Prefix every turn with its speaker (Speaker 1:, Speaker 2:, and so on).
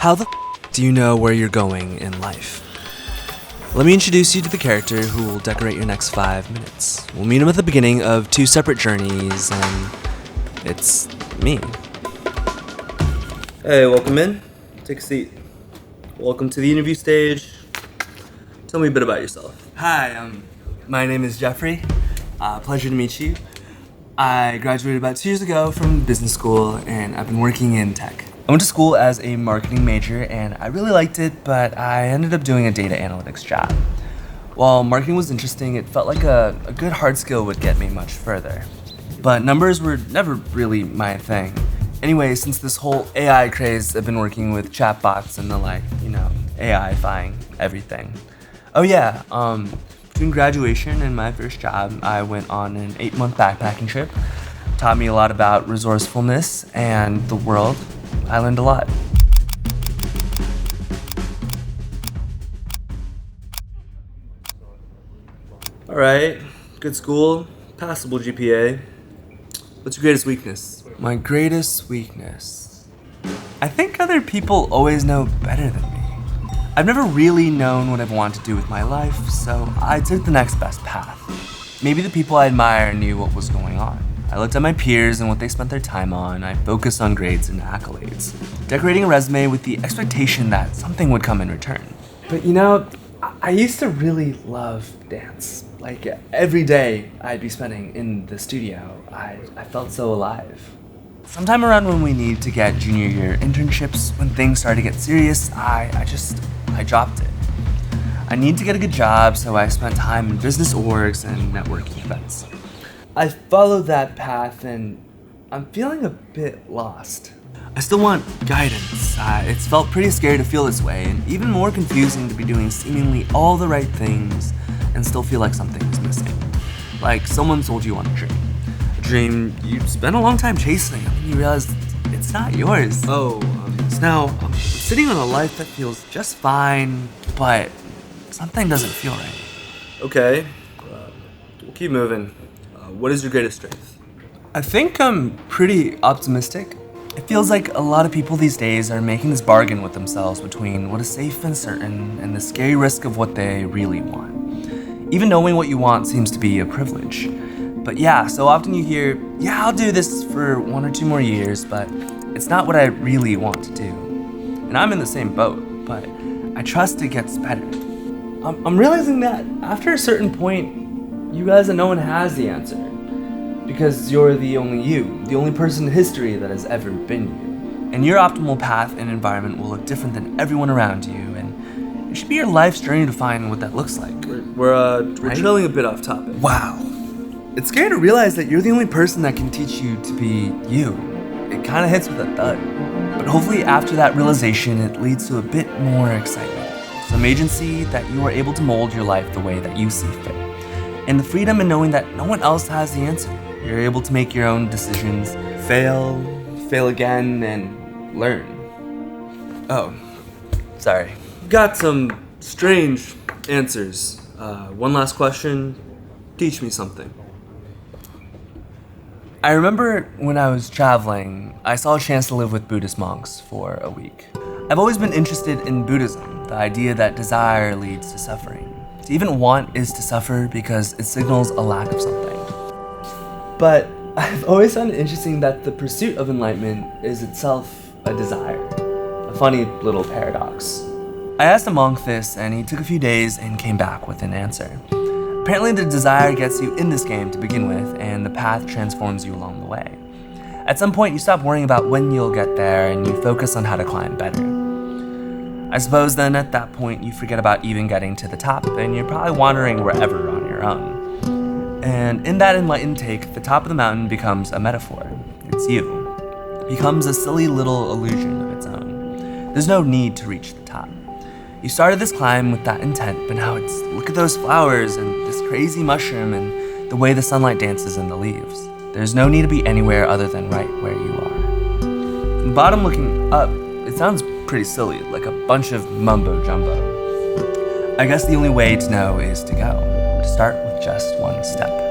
Speaker 1: How the do you know where you're going in life? Let me introduce you to the character who will decorate your next 5 minutes. We'll meet him at the beginning of 2 separate journeys, and it's me. Hey, welcome in. Take a seat. Welcome to the interview stage. Tell me a bit about yourself. Hi, my name is Jeffrey. Pleasure to meet you. I graduated about 2 years ago from business school, and I've been working in tech. I went to school as a marketing major, and I really liked it, but I ended up doing a data analytics job. While marketing was interesting, it felt like a good hard skill would get me much further. But numbers were never really my thing. Anyway, since this whole AI craze, I've been working with chatbots and the like, AI-fying everything. Oh yeah, between graduation and my first job, I went on an 8-month backpacking trip. Taught me a lot about resourcefulness and the world. I learned a lot. All right, good school, passable GPA. What's your greatest weakness? My greatest weakness? I think other people always know better than me. I've never really known what I've wanted to do with my life, so I took the next best path. Maybe the people I admire knew what was going on. I looked at my peers and what they spent their time on. I focused on grades and accolades, decorating a resume with the expectation that something would come in return. But I used to really love dance. Like every day I'd be spending in the studio, I felt so alive. Sometime around when we needed to get junior year internships, when things started to get serious, I dropped it. I needed to get a good job, so I spent time in business orgs and networking events. I followed that path and I'm feeling a bit lost. I still want guidance. It's felt pretty scary to feel this way, and even more confusing to be doing seemingly all the right things and still feel like something is missing. Like someone sold you on a dream. A dream you spent a long time chasing, and you realize it's not yours. So now I'm sitting on a life that feels just fine, but something doesn't feel right. Okay, we'll keep moving. What is your greatest strength? I think I'm pretty optimistic. It feels like a lot of people these days are making this bargain with themselves between what is safe and certain and the scary risk of what they really want. Even knowing what you want seems to be a privilege. But yeah, so often you hear, I'll do this for 1 or 2 more years, but it's not what I really want to do. And I'm in the same boat, but I trust it gets better. I'm realizing that after a certain point, you realize that no one has the answer. Because you're the only you, the only person in history that has ever been you. And your optimal path and environment will look different than everyone around you, and it should be your life's journey to find what that looks like. We're trailing a bit off topic. Wow. It's scary to realize that you're the only person that can teach you to be you. It kind of hits with a thud. But hopefully after that realization, it leads to a bit more excitement. Some agency that you are able to mold your life the way that you see fit. And the freedom in knowing that no one else has the answer. You're able to make your own decisions, fail again, and learn. Oh, sorry. Got some strange answers. One last question. Teach me something. I remember when I was traveling, I saw a chance to live with Buddhist monks for a week. I've always been interested in Buddhism, the idea that desire leads to suffering. To even want is to suffer because it signals a lack of something. But I've always found it interesting that the pursuit of enlightenment is itself a desire. A funny little paradox. I asked a monk this, and he took a few days and came back with an answer. Apparently the desire gets you in this game to begin with, and the path transforms you along the way. At some point, you stop worrying about when you'll get there, and you focus on how to climb better. I suppose then at that point, you forget about even getting to the top, and you're probably wandering wherever on your own. And in that enlightened take, the top of the mountain becomes a metaphor. It's you. It becomes a silly little illusion of its own. There's no need to reach the top. You started this climb with that intent, but now it's look at those flowers and this crazy mushroom and the way the sunlight dances in the leaves. There's no need to be anywhere other than right where you are. From the bottom looking up, it sounds pretty silly, like a bunch of mumbo jumbo. I guess the only way to know is to go, to start with just one step.